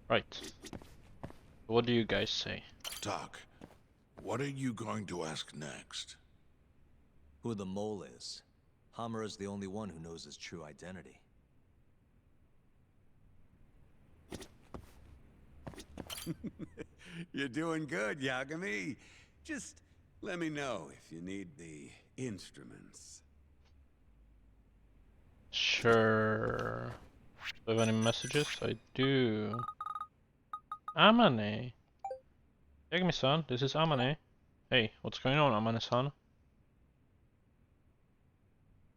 Right. What do you guys say? Doc, what are you going to ask next? Who the mole is. Hamura's the only one who knows his true identity. You're doing good, Yagami. Just let me know if you need the instruments. Sure. Do you have any messages? I do. Amane. Yagami-san, this is Amane. Hey, what's going on, Amane-san?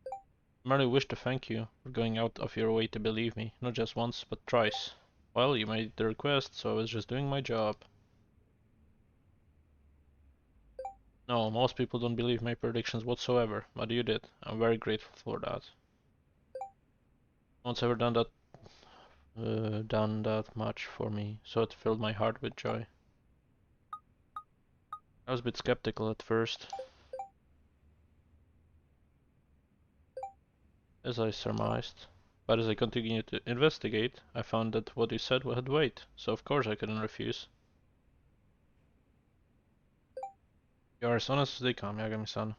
I merely wish to thank you for going out of your way to believe me, not just once, but twice. Well, you made the request, so I was just doing my job. No, most people don't believe my predictions whatsoever, but you did. I'm very grateful for that. No one's ever done that much for me, so it filled my heart with joy. I was a bit skeptical at first, as I surmised, but as I continued to investigate, I found that what you said had weight, so of course I couldn't refuse. You are as honest as they come, Yagami-san.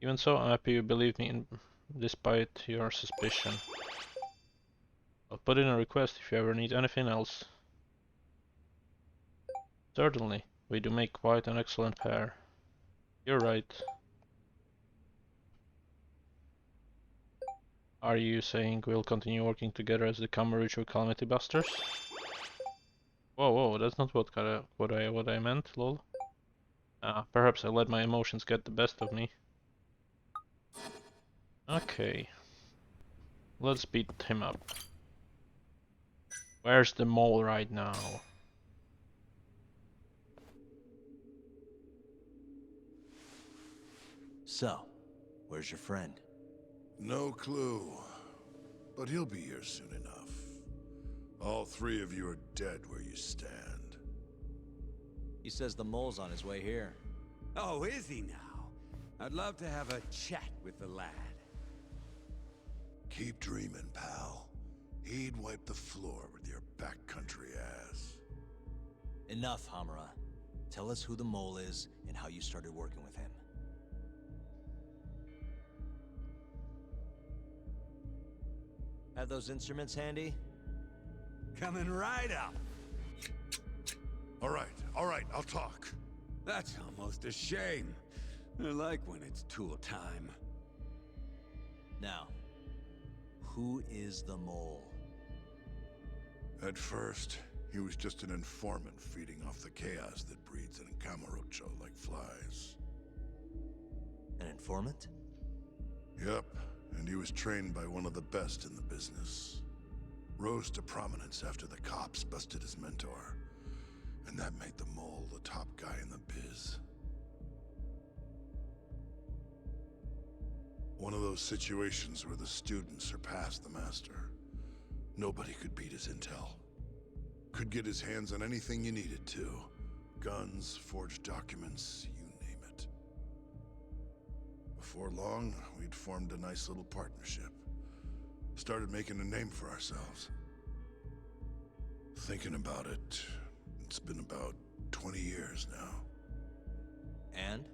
Even so, I'm happy you believe me despite your suspicion. I'll put in a request if you ever need anything else. Certainly, we do make quite an excellent pair. You're right. Are you saying we'll continue working together as the Kamurocho Calamity Busters? Whoa, whoa, that's not what I meant, lol. Perhaps I let my emotions get the best of me. Okay, let's beat him up. Where's the mole right now? So, where's your friend? No clue. But he'll be here soon enough. All three of you are dead where you stand. He says the mole's on his way here. Oh, is he now? I'd love to have a chat with the lad. Keep dreaming, pal. He'd wipe the floor with your backcountry ass. Enough, Hamura. Tell us who the mole is and how you started working with him. Have those instruments handy? Coming right up. All right, I'll talk. That's almost a shame. I like when it's tool time. Now, who is the mole? At first, he was just an informant feeding off the chaos that breeds in Kamurocho like flies. An informant? Yep, and he was trained by one of the best in the business. Rose to prominence after the cops busted his mentor. And that made the mole the top guy in the biz. One of those situations where the student surpassed the master. Nobody could beat his intel. Could get his hands on anything you needed to. Guns, forged documents, you name it. Before long, we'd formed a nice little partnership. Started making a name for ourselves. Thinking about it, it's been about 20 years now. And?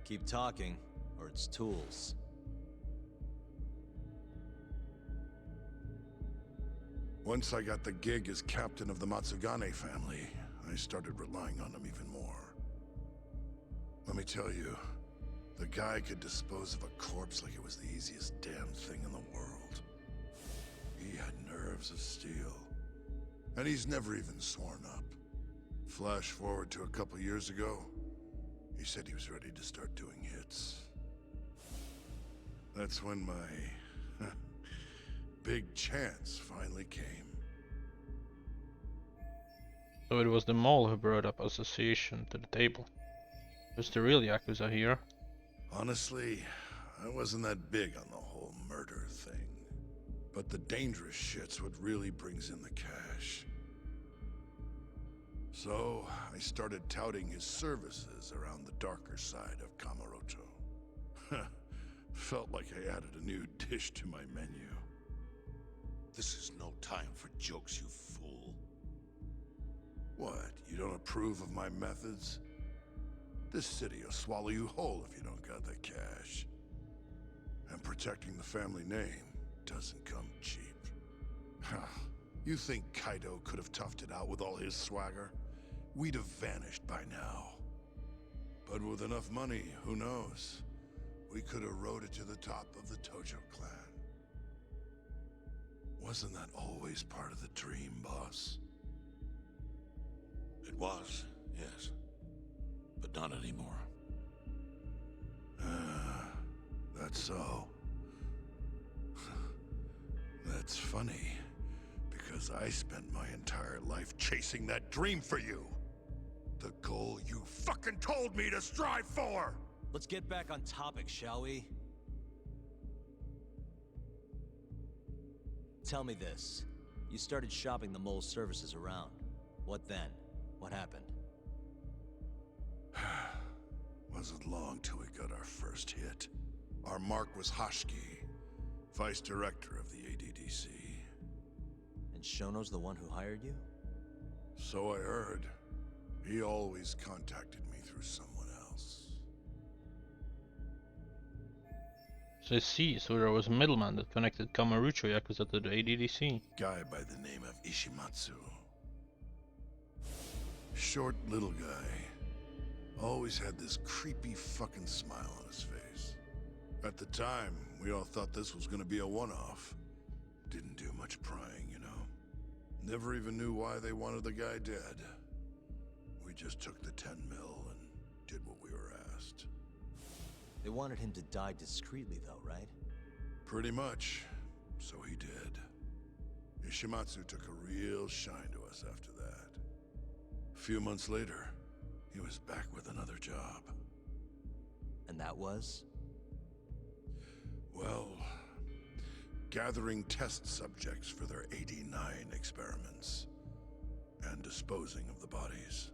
Keep talking, or it's tools. Once I got the gig as captain of the Matsugane family, I started relying on him even more. Let me tell you, the guy could dispose of a corpse like it was the easiest damn thing in the world. He had nerves of steel. And he's never even sworn up. Flash forward to a couple years ago, he said he was ready to start doing hits. That's when my big chance finally came. So it was the mole who brought up association to the table. Who's the real Yakuza here? Honestly, I wasn't that big on the whole murder thing. But the dangerous shit's what really brings in the cash. So, I started touting his services around the darker side of Kamurocho. Felt like I added a new dish to my menu. This is no time for jokes, you fool. What? You don't approve of my methods? This city will swallow you whole if you don't got the cash. And protecting the family name doesn't come cheap. You think Kaido could have toughed it out with all his swagger? We'd have vanished by now. But with enough money, who knows? We could have rode it to the top of the Tojo clan. Wasn't that always part of the dream, boss? It was, yes. But not anymore. That's so. That's funny, because I spent my entire life chasing that dream for you. The goal you fucking told me to strive for! Let's get back on topic, shall we? Tell me this. You started shopping the mole's services around. What then? What happened? Wasn't long till we got our first hit. Our mark was Hashki, vice director of the ADDC. And Shono's the one who hired you? So I heard. He always contacted me through someone else. So I see, so there was a middleman that connected Kamurocho Yakuza to the ADDC. Guy by the name of Ishimatsu. Short little guy. Always had this creepy fucking smile on his face. At the time, we all thought this was gonna be a one-off. Didn't do much prying, you know. Never even knew why they wanted the guy dead. We just took the 10 mil and did what we were asked. They wanted him to die discreetly though, right? Pretty much. So he did. Ishimatsu took a real shine to us after that. A few months later, he was back with another job. And that was? Well, gathering test subjects for their 89 experiments. And disposing of the bodies.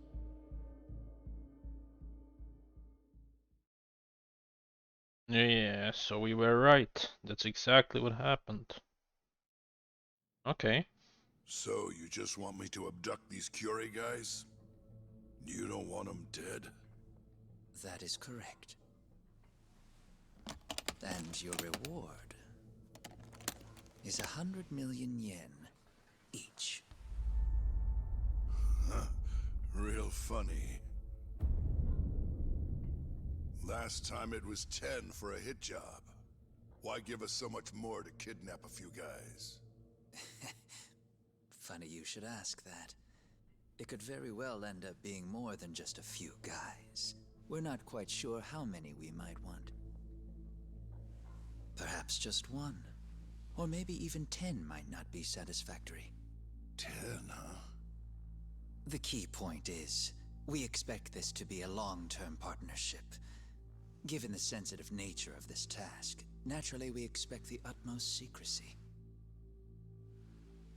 Yeah, so we were right. That's exactly what happened. Okay. So you just want me to abduct these Curie guys? You don't want them dead? That is correct. And your reward is 100 million yen each. Real funny. Last time it was 10 for a hit job. Why give us so much more to kidnap a few guys? Funny you should ask that. It could very well end up being more than just a few guys. We're not quite sure how many we might want. Perhaps just one. Or maybe even 10 might not be satisfactory. 10, huh? The key point is, we expect this to be a long-term partnership. Given the sensitive nature of this task, naturally we expect the utmost secrecy.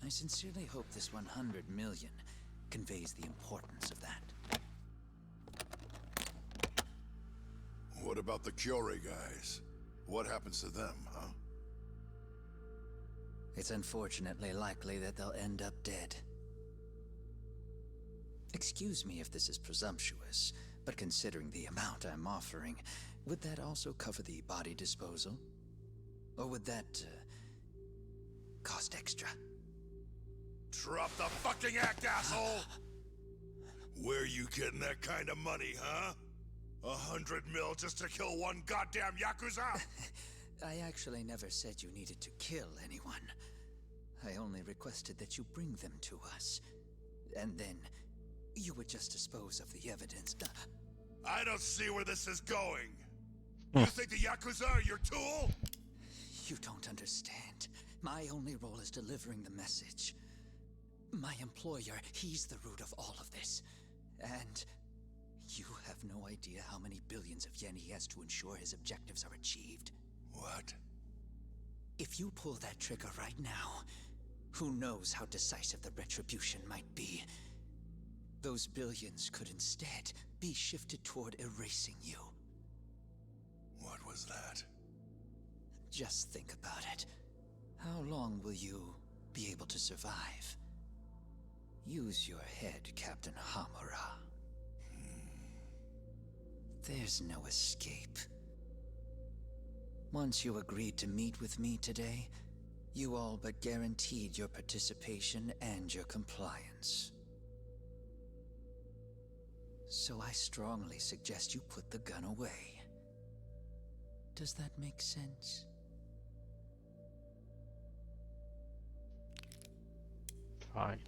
I sincerely hope this 100 million conveys the importance of that. What about the Curie guys? What happens to them, huh? It's unfortunately likely that they'll end up dead. Excuse me if this is presumptuous, but considering the amount I'm offering, would that also cover the body disposal? Or would that, cost extra? Drop the fucking act, asshole! Where you getting that kind of money, huh? 100 mil just to kill one goddamn Yakuza? I actually never said you needed to kill anyone. I only requested that you bring them to us. And then, you would just dispose of the evidence. I don't see where this is going. You think the Yakuza are your tool? You don't understand. My only role is delivering the message. My employer, he's the root of all of this. And you have no idea how many billions of yen he has to ensure his objectives are achieved. What? If you pull that trigger right now, who knows how decisive the retribution might be. Those billions could instead be shifted toward erasing you. What was that? Just think about it. How long will you be able to survive. Use your head, Captain Hamura. There's no escape. Once you agreed to meet with me today, you all but guaranteed your participation and your compliance. So I strongly suggest you put the gun away. Does that make sense? Fine.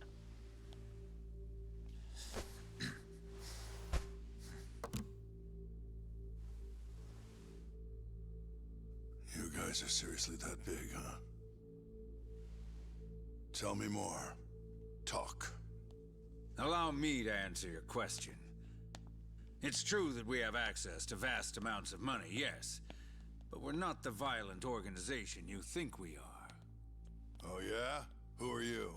You guys are seriously that big, huh? Tell me more. Talk. Allow me to answer your question. It's true that we have access to vast amounts of money, yes. But we're not the violent organization you think we are. Oh yeah? Who are you?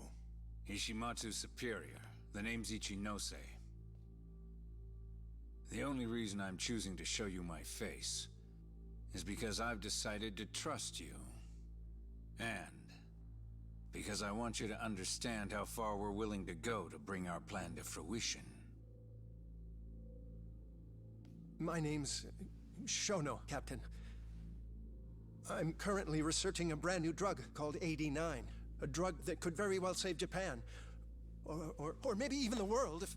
Ishimatsu's superior. The name's Ichinose. The only reason I'm choosing to show you my face is because I've decided to trust you. And because I want you to understand how far we're willing to go to bring our plan to fruition. My name's Shono, Captain. I'm currently researching a brand new drug called AD9. A drug that could very well save Japan. Or maybe even the world if...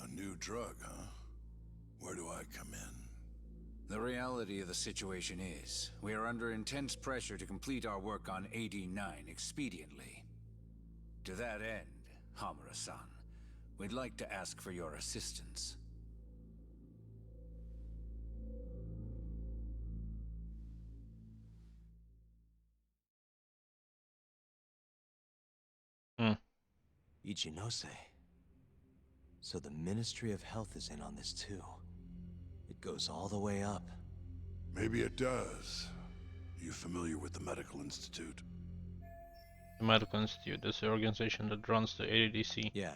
A new drug, huh? Where do I come in? The reality of the situation is, we are under intense pressure to complete our work on AD9 expediently. To that end, Hamura-san, we'd like to ask for your assistance. Ichinose. So the Ministry of Health is in on this too. It goes all the way up. Maybe it does. You familiar with the Medical Institute? The Medical Institute is the organization that runs the ADDC. Yeah.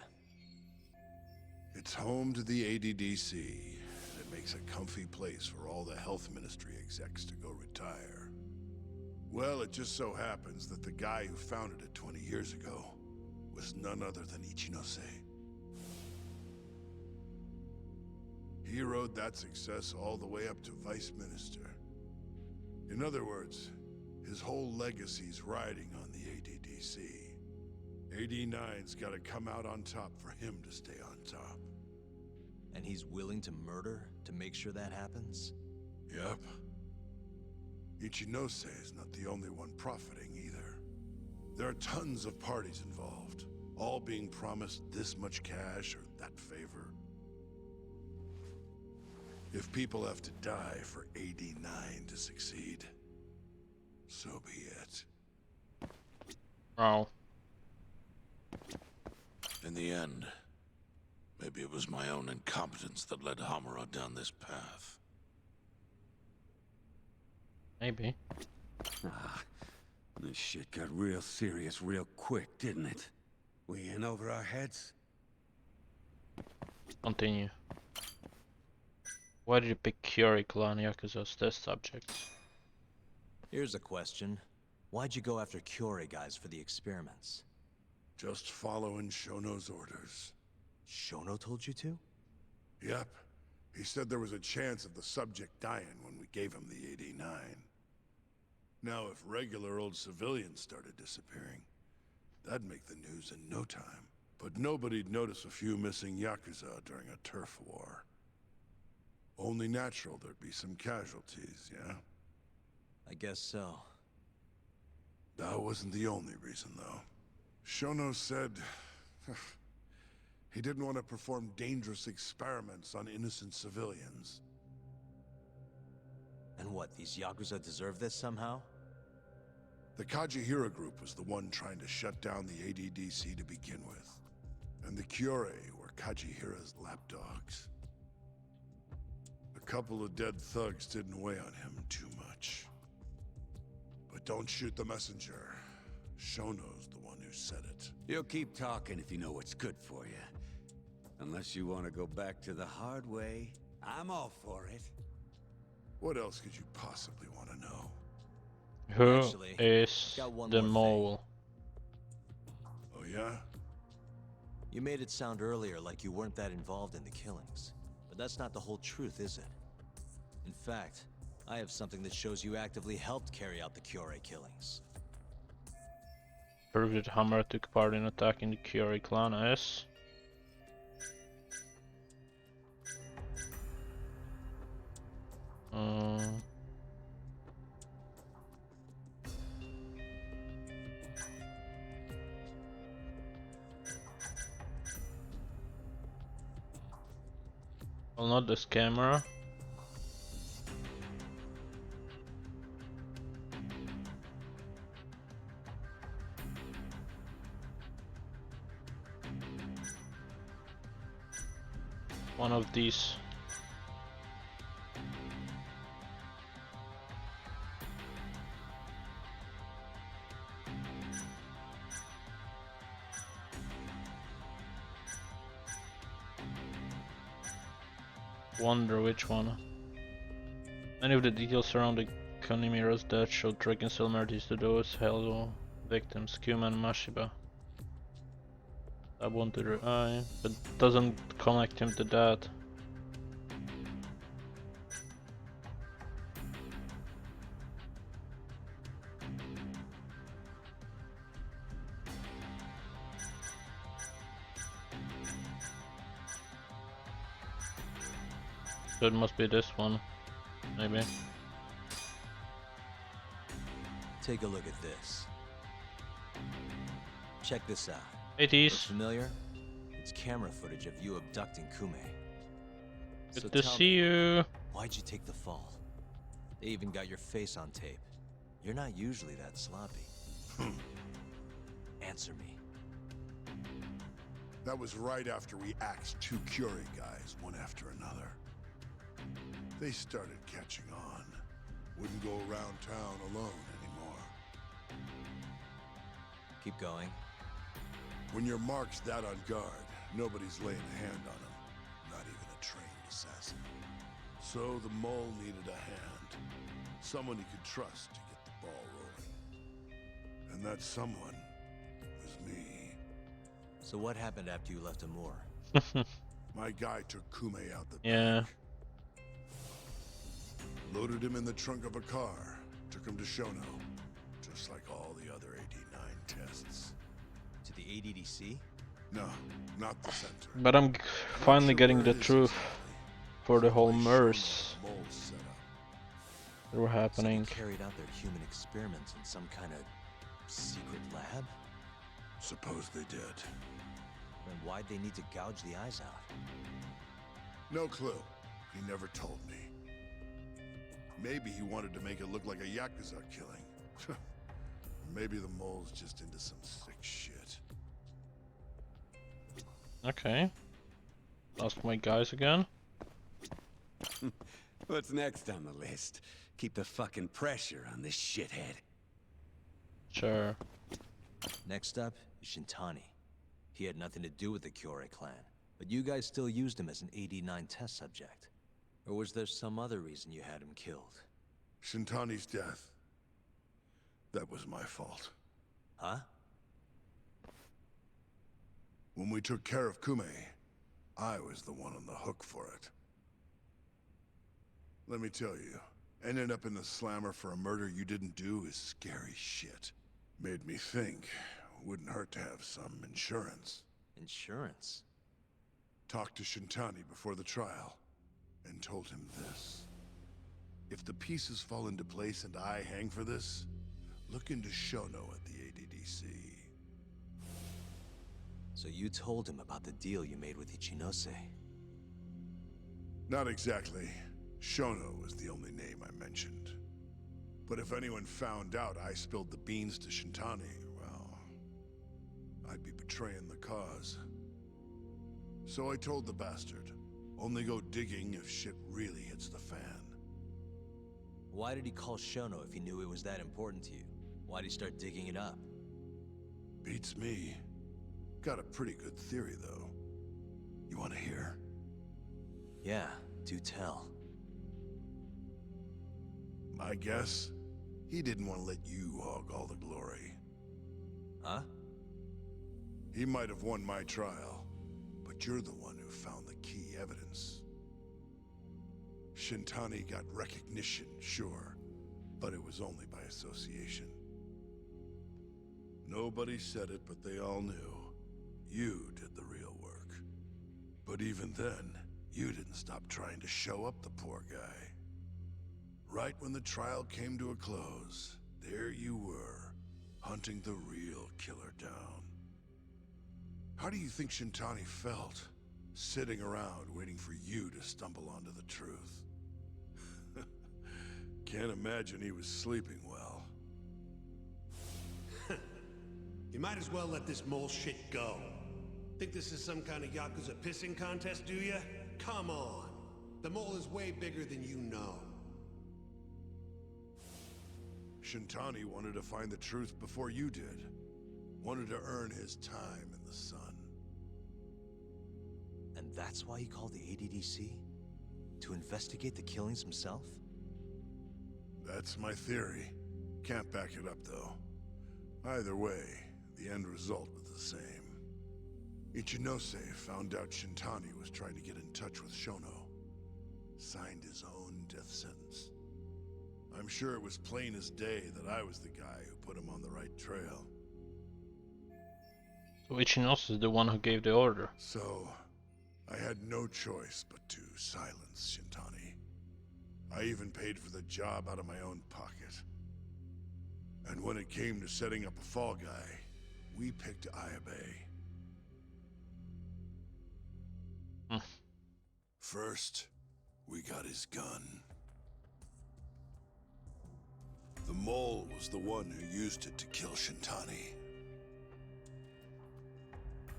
It's home to the ADDC, and it makes a comfy place for all the health ministry execs to go retire. Well, it just so happens that the guy who founded it 20 years ago was none other than Ichinose. He rode that success all the way up to Vice Minister. In other words, his whole legacy's riding on the ADDC. AD9's gotta come out on top for him to stay on top. And he's willing to murder to make sure that happens? Yep. Ichinose is not the only one profiting either. There are tons of parties involved, all being promised this much cash or that favor. If people have to die for AD9 to succeed, so be it. Oh. In the end, maybe it was my own incompetence that led Hamura down this path. Maybe. Ah, this shit got real serious real quick, didn't it? We in over our heads? Continue. Why did you pick Kyori Clan Yakuza as test subjects? Here's a question. Why'd you go after Kyori guys for the experiments? Just following Shono's orders. Shono told you to? Yep. He said there was a chance of the subject dying when we gave him the AD9. Now, if regular old civilians started disappearing, that'd make the news in no time. But nobody'd notice a few missing Yakuza during a turf war. Only natural there'd be some casualties, yeah? I guess so. That wasn't the only reason, though. Shono said... he didn't want to perform dangerous experiments on innocent civilians. And what, these Yakuza deserve this somehow? The Kajihira group was the one trying to shut down the ADDC to begin with. And the Kyore were Kajihira's lapdogs. A couple of dead thugs didn't weigh on him too much. But don't shoot the messenger. Shono's the one who said it. You'll keep talking if you know what's good for you. Unless you want to go back to the hard way, I'm all for it. What else could you possibly want to know? Who Actually, is got one the more thing. mole? Oh, yeah? You made it sound earlier like you weren't that involved in the killings. But that's not the whole truth, is it? In fact, I have something that shows you actively helped carry out the Kyorei killings. Prove that Hammer took part in attacking the Kyorei clan, yes? Uh, well, not this camera. One of these. Wonder which one. Many of the details surrounding Kanimira's death showed striking similarities to those held victims, Kuma and Mashiba. I wanted her eye, but doesn't connect him to that. So it must be this one, maybe. Take a look at this. Check this out. Hey, Look Tease. familiar? It's camera footage of you abducting Kume. So Good to tell see me, you. why'd you take the fall? They even got your face on tape. You're not usually that sloppy. Answer me. That was right after we axed 2 Curie guys, one after another. They started catching on. Wouldn't go around town alone anymore. Keep going. When your mark's that on guard, nobody's laying a hand on him. Not even a trained assassin. So the mole needed a hand. Someone he could trust to get the ball rolling. And that someone was me. So what happened after you left Amur? My guy took Kume out the Yeah. back. Loaded him in the trunk of a car. Took him to Shono. Just like all the other 89 tests. To the ADDC? No, not the center. But I'm Not finally sure getting where the it is truth exactly. for the whole Someplace MERS Shono mole set up. that were So happening. they carried out their human experiments in some kind of secret lab? Suppose they did. Then why'd they need to gouge the eyes out? No clue. He never told me. Maybe he wanted to make it look like a Yakuza killing. Maybe the mole's just into some sick shit. Okay. Lost my guys again. What's next on the list? Keep the fucking pressure on this shithead. Sure. Next up is Shintani. He had nothing to do with the Kyorei clan, but you guys still used him as an AD-9 test subject. Or was there some other reason you had him killed? Shintani's death. That was my fault. Huh? When we took care of Kume, I was the one on the hook for it. Let me tell you, ending up in the slammer for a murder you didn't do is scary shit. Made me think, wouldn't hurt to have some insurance. Insurance? Talked to Shintani before the trial, and told him this. If the pieces fall into place and I hang for this, look into Shono at the ADDC. So you told him about the deal you made with Ichinose? Not exactly. Shono was the only name I mentioned. But if anyone found out I spilled the beans to Shintani, well, I'd be betraying the cause. So I told the bastard, only go digging if shit really hits the fan. Why did he call Shono if he knew it was that important to you? Why'd he start digging it up? Beats me. Got a pretty good theory, though. You want to hear? Yeah, do tell. My guess? He didn't want to let you hog all the glory. Huh? He might have won my trial, but you're the one who found the key evidence. Shintani got recognition, sure, but it was only by association. Nobody said it, but they all knew. You did the real work. But even then, you didn't stop trying to show up the poor guy. Right when the trial came to a close, there you were, hunting the real killer down. How do you think Shintani felt, sitting around waiting for you to stumble onto the truth? Can't imagine he was sleeping well. You might as well let this mole shit go. Think this is some kind of Yakuza pissing contest, do ya? Come on. The mole is way bigger than you know. Shintani wanted to find the truth before you did. Wanted to earn his time in the sun. And that's why he called the ADDC? To investigate the killings himself? That's my theory. Can't back it up, though. Either way, the end result was the same. Ichinose found out Shintani was trying to get in touch with Shono. Signed his own death sentence. I'm sure it was plain as day that I was the guy who put him on the right trail. So Ichinose is the one who gave the order. So, I had no choice but to silence Shintani. I even paid for the job out of my own pocket. And when it came to setting up a fall guy, we picked Ayabe. First, we got his gun. The mole was the one who used it to kill Shintani.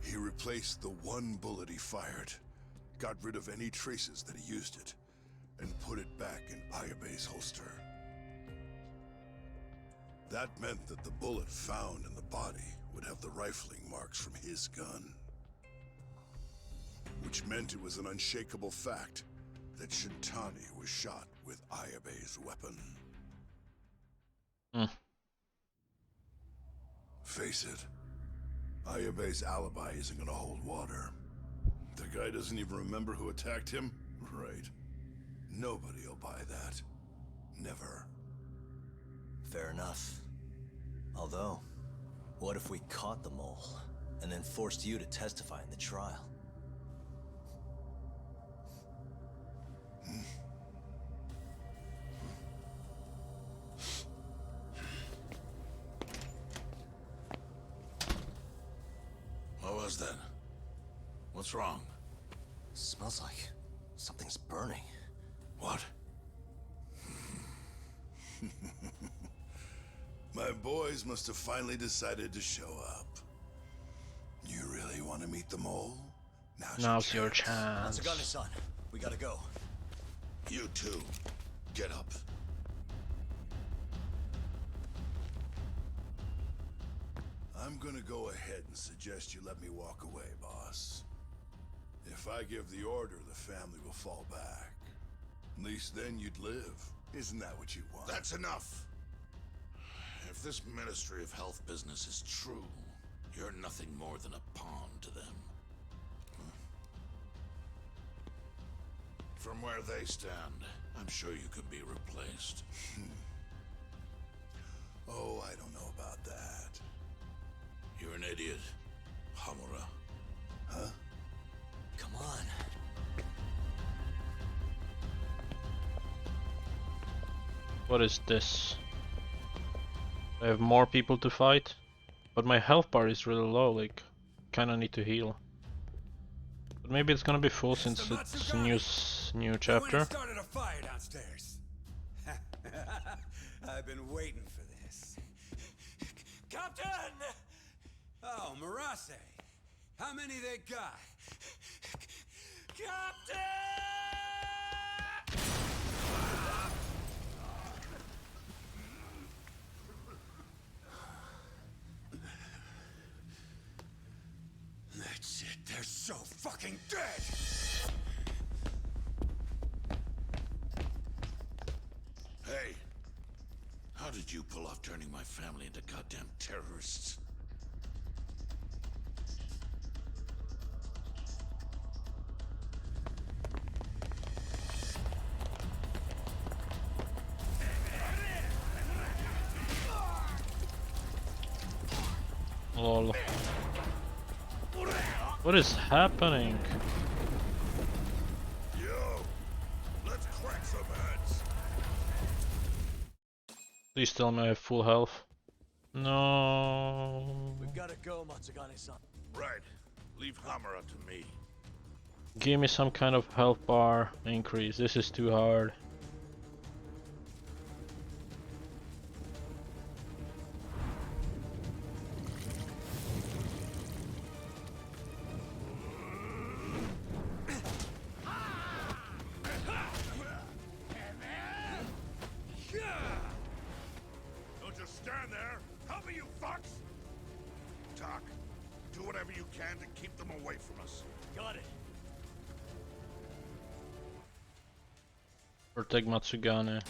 He replaced the one bullet he fired, got rid of any traces that he used it, and put it back in Ayabe's holster. That meant that the bullet found in the body would have the rifling marks from his gun. Which meant it was an unshakable fact that Shintani was shot with Ayabe's weapon. Face it, Ayabe's alibi isn't gonna hold water. The guy doesn't even remember who attacked him? Right. Nobody'll buy that. Never. Fair enough. Although, what if we caught the mole, and then forced you to testify in the trial? What was that? What's wrong? Smells like something's burning. What? My boys must have finally decided to show up. You really want to meet the mole? Now's your chance. Matsugane-san, we gotta go. You too. Get up. I'm gonna go ahead and suggest you let me walk away, boss. If I give the order, the family will fall back. At least then you'd live. Isn't that what you want? That's enough. If this Ministry of Health business is true, you're nothing more than a pawn to them. From where they stand, I'm sure you could be replaced. Oh, I don't know about that. You're an idiot, Hamura. Huh? Come on. What is this? I have more people to fight, but my health bar is really low, like, kinda need to heal. But maybe it's gonna be full since it's a new chapter. Started a fire downstairs. I've been waiting for this. Captain! Oh, Marase. How many they got? Captain! That's it. They're so fucking dead! Hey, how did did you pull off turning my family into goddamn terrorists? Lol. What is happening? Yo, let's crack some heads. Please tell me I have full health. No. We've gotta go, Matsugane-san. Right. Leave Hammer up to me. Give me some kind of health bar increase. This is too hard. Don't just stand there. Help me, you fucks. Talk. Do whatever you can to keep them away from us. Got it. Protect Matsugane.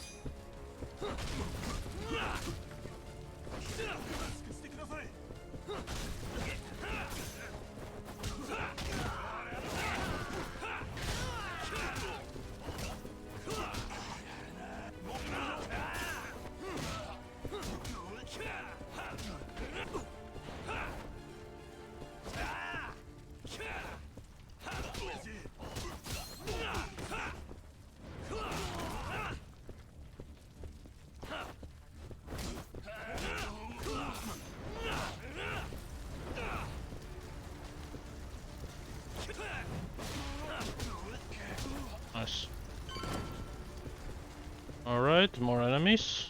Nice. Alright, more enemies.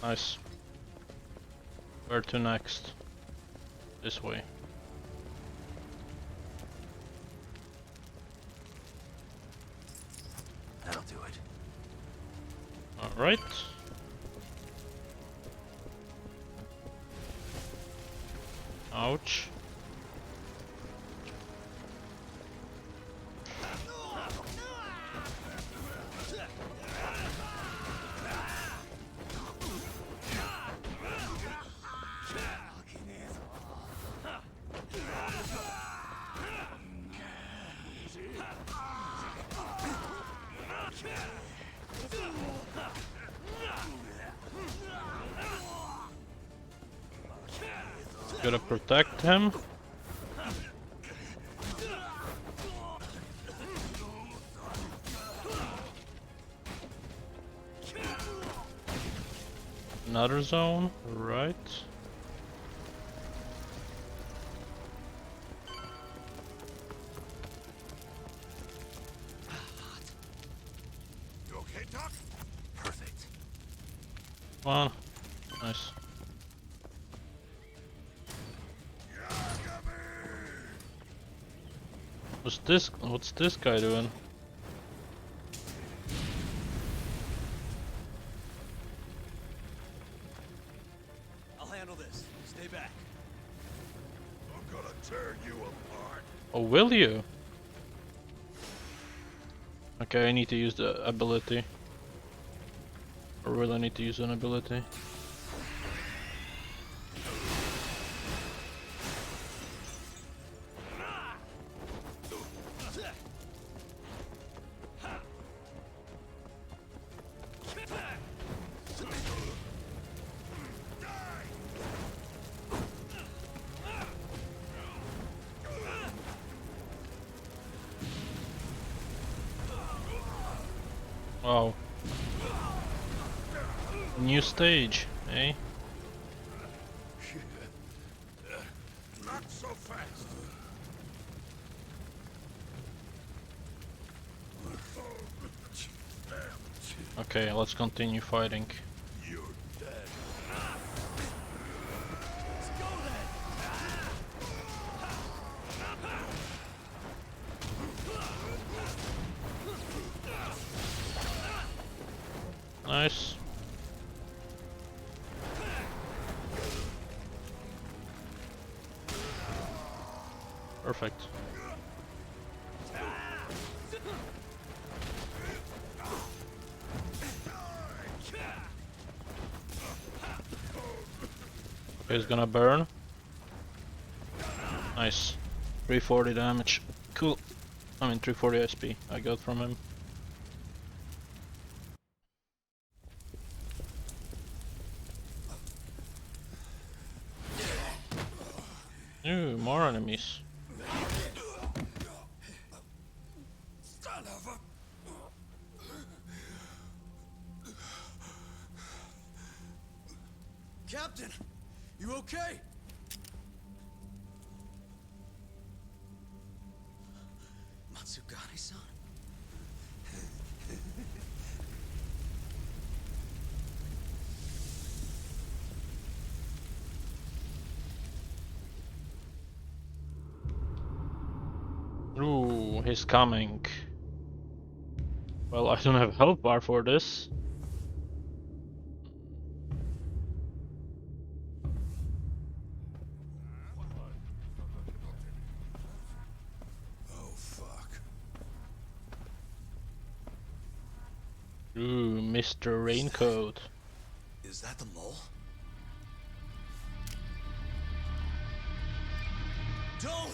Nice. Where to next? This way. That'll do it. Alright. Ouch. Gotta protect him. Another zone, right? You okay, Doc? Perfect. Come on. Nice. What's this guy doing? I'll handle this. Stay back. I'm gonna tear you apart. Oh, will you? Okay, I need to use the ability. Or will I need to use an ability? Wow. New stage, eh? Not so fast. Okay, let's continue fighting. You're dead. Nice. Perfect. Okay, he's gonna burn. Nice. 340 damage. Cool. I mean 340 SP I got from him. Ooh, more enemies. Son of a... Captain, you okay? Matsugane-san? Ooh, he's coming. Well, I don't have health bar for this. Oh, fuck. Ooh, Mr. Raincoat. Is that the mole? Don't!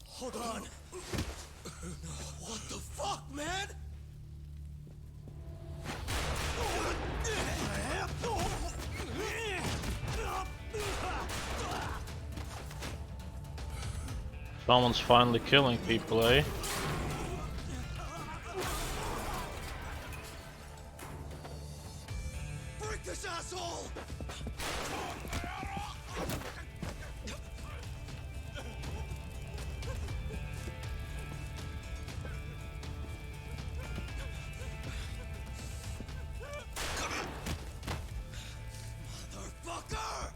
Hold on. What the fuck, man? Someone's finally killing people, eh? Break this asshole! Motherfucker!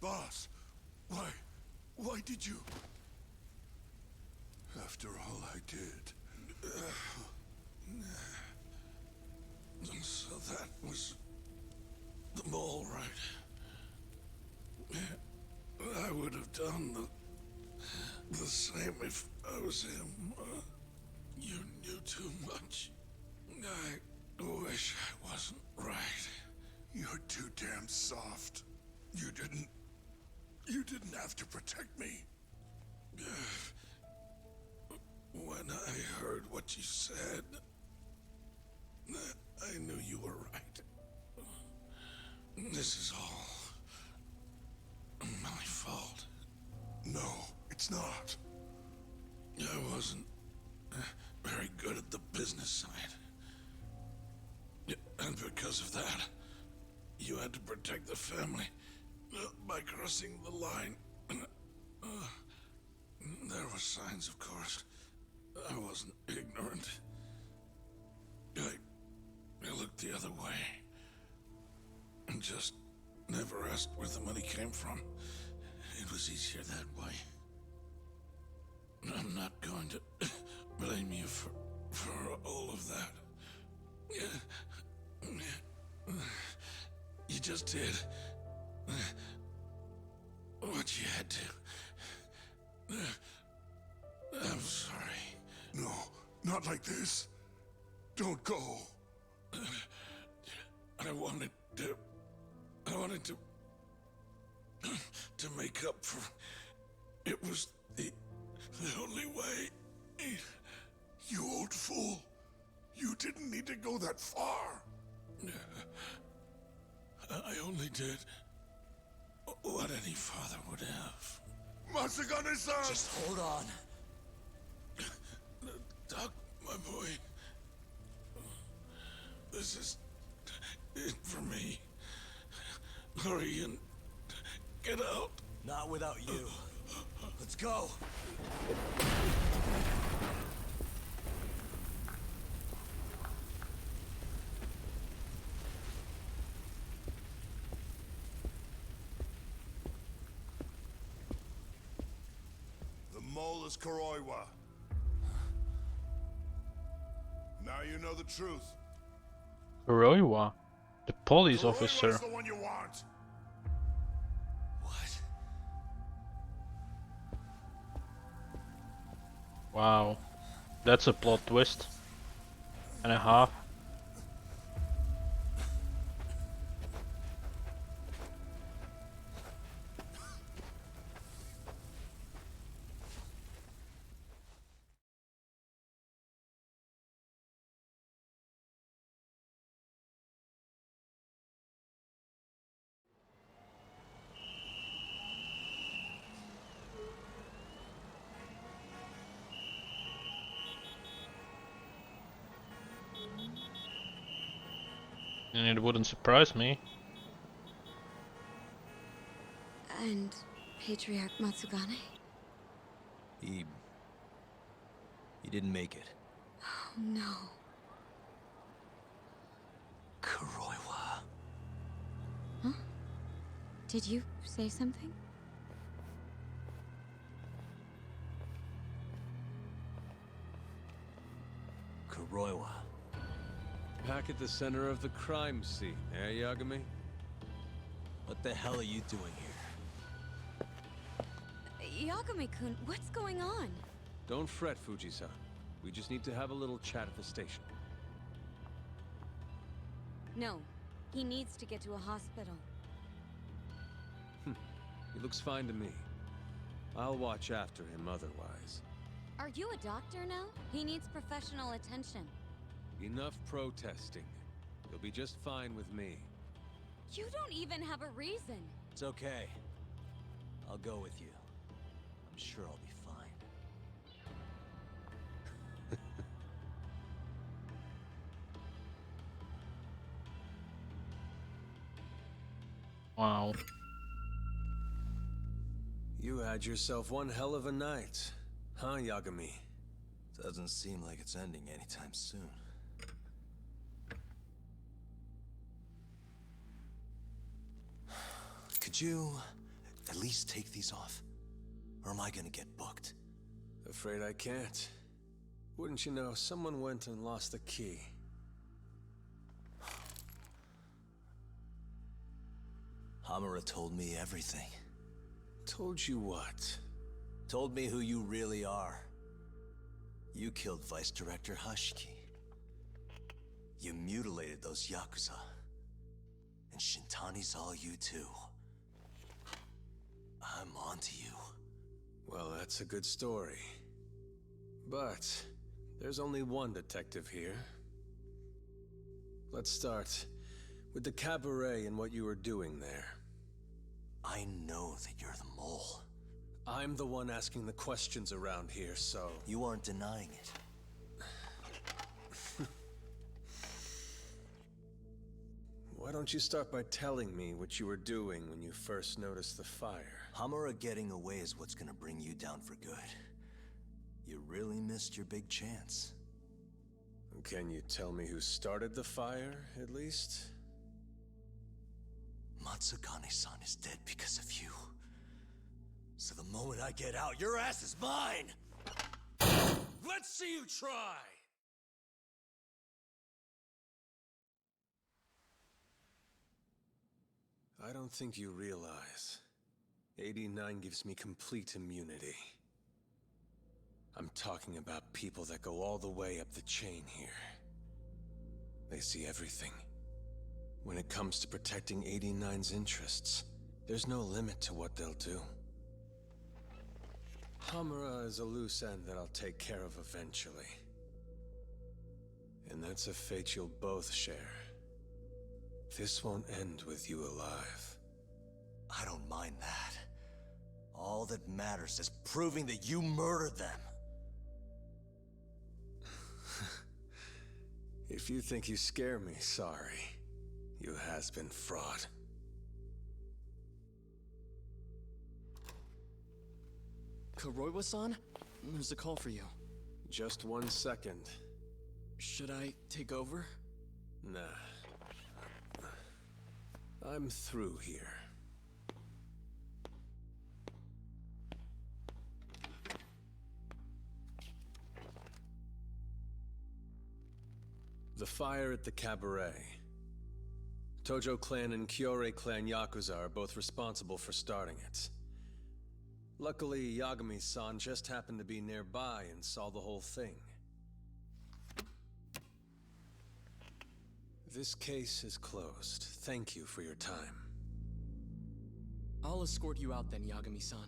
Boss, why did you? After all I did. So that was the mole, right? I would have done the same if I was him. You knew too much. I wish I wasn't right. You're too damn soft. You didn't have to protect me. When I heard what you said, I knew you were right. This is all my fault. No, it's not. I wasn't very good at the business side. And because of that, you had to protect the family by crossing the line. There were signs, of course. I wasn't ignorant. I looked the other way. And just never asked where the money came from. It was easier that way. I'm not going to blame you for all of that. You just did what you had to. I'm sorry. No, not like this. Don't go. I wanted to make up for. It was the only way. You old fool. You didn't need to go that far. I only did what any father would have. Masagane-san! Just hold on. Doc, my boy. This is it for me. Hurry and get out. Not without you. Let's go. The mole is Kuroiwa. Now you know the truth. Kuroiwa, the police officer. Kuroiwa's the one you want. What? Wow, that's a plot twist and a half. And it wouldn't surprise me. And Patriarch Matsugane? He didn't make it. Oh no. Kuroiwa. Huh? Did you say something? Kuroiwa. Back at the center of the crime scene, eh, Yagami? What the hell are you doing here? Yagami-kun, what's going on? Don't fret, Fuji-san. We just need to have a little chat at the station. No, he needs to get to a hospital. He looks fine to me. I'll watch after him otherwise. Are you a doctor now? He needs professional attention. Enough protesting. You'll be just fine with me. You don't even have a reason. It's okay. I'll go with you. I'm sure I'll be fine. Wow. You had yourself one hell of a night, huh, Yagami? Doesn't seem like it's ending anytime soon. Could you at least take these off? Or am I gonna get booked? Afraid I can't. Wouldn't you know, someone went and lost the key. Hamura told me everything. Told you what? Told me who you really are. You killed Vice Director Hashiki. You mutilated those Yakuza. And Shintani's all you too. I'm onto you. Well, that's a good story. But there's only one detective here. Let's start with the cabaret and what you were doing there. I know that you're the mole. I'm the one asking the questions around here, so... You aren't denying it. Why don't you start by telling me what you were doing when you first noticed the fire? Hamura getting away is what's gonna bring you down for good. You really missed your big chance. Can you tell me who started the fire, at least? Matsugane-san is dead because of you. So the moment I get out, your ass is mine! Let's see you try! I don't think you realize. 89 gives me complete immunity. I'm talking about people that go all the way up the chain here. They see everything. When it comes to protecting 89's interests, there's no limit to what they'll do. Hamura is a loose end that I'll take care of eventually. And that's a fate you'll both share. This won't end with you alive. I don't mind that. All that matters is proving that you murdered them. If you think you scare me, sorry. You has-been fraud. Kuroiwa-san? There's a call for you. Just 1 second. Should I take over? Nah. I'm through here. The fire at the cabaret. Tojo clan and Kyorei clan Yakuza are both responsible for starting it. Luckily, Yagami-san just happened to be nearby and saw the whole thing. This case is closed. Thank you for your time. I'll escort you out then, Yagami-san.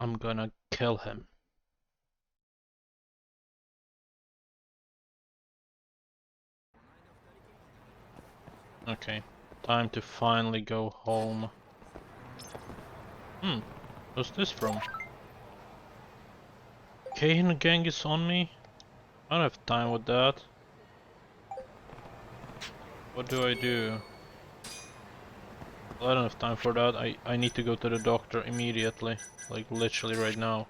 I'm gonna kill him. Okay, time to finally go home. What's this from? Kane gang is on me? I don't have time with that. What do I do? Well, I don't have time for that. I need to go to the doctor immediately. Like literally right now.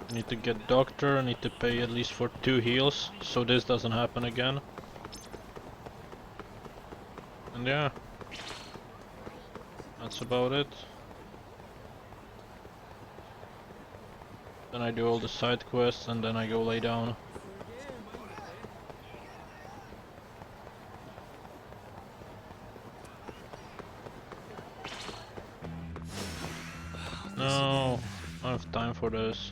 I need to get doctor, I need to pay at least for 2 heals, so this doesn't happen again. And yeah, that's about it. Then I do all the side quests and then I go lay down. No, I don't have time for this.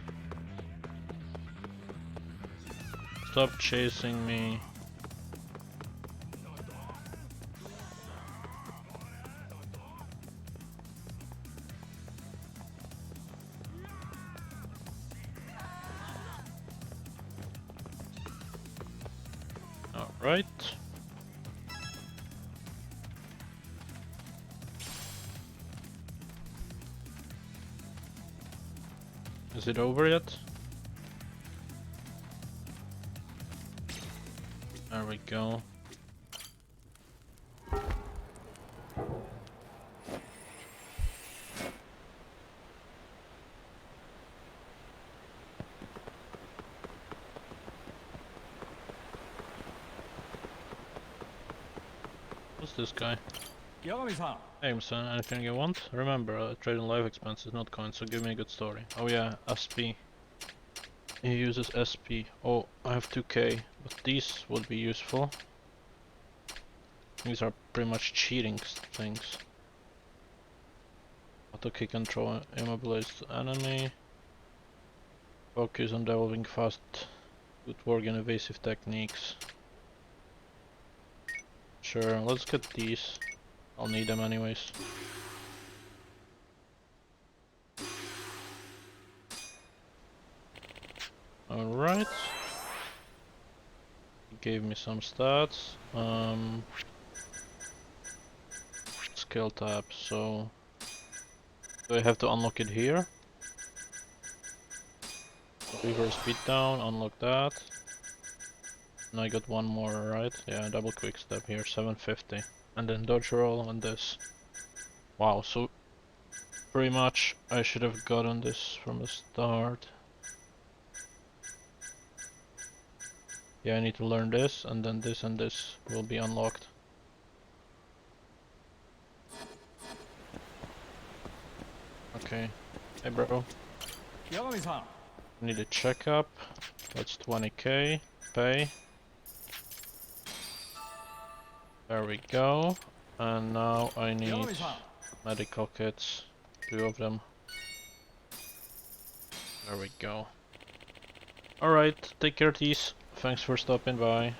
Stop chasing me. Alright. Is it over yet? There we go. What's this guy? Hey, son, anything you want? Remember, trading life expenses, not coins, so give me a good story. Oh yeah, SP. He uses SP. Oh, I have 2k, but these would be useful. These are pretty much cheating things. Auto kick control, immobilize the enemy. Focus on developing fast footwork and evasive techniques. Sure, let's get these. I'll need them anyways. Alright. He gave me some stats. Skill tab, so do I have to unlock it here? Reverse speed down, unlock that. And I got one more, right? Yeah, double quick step here, 750. And then dodge roll on this. Wow, so pretty much I should have gotten this from the start. Yeah, I need to learn this, and then this and this will be unlocked. Okay. Hey bro. I need a checkup. That's 20k. Pay. There we go. And now I need medical kits. 2 of them. There we go. Alright, take care, Tease. Thanks for stopping by.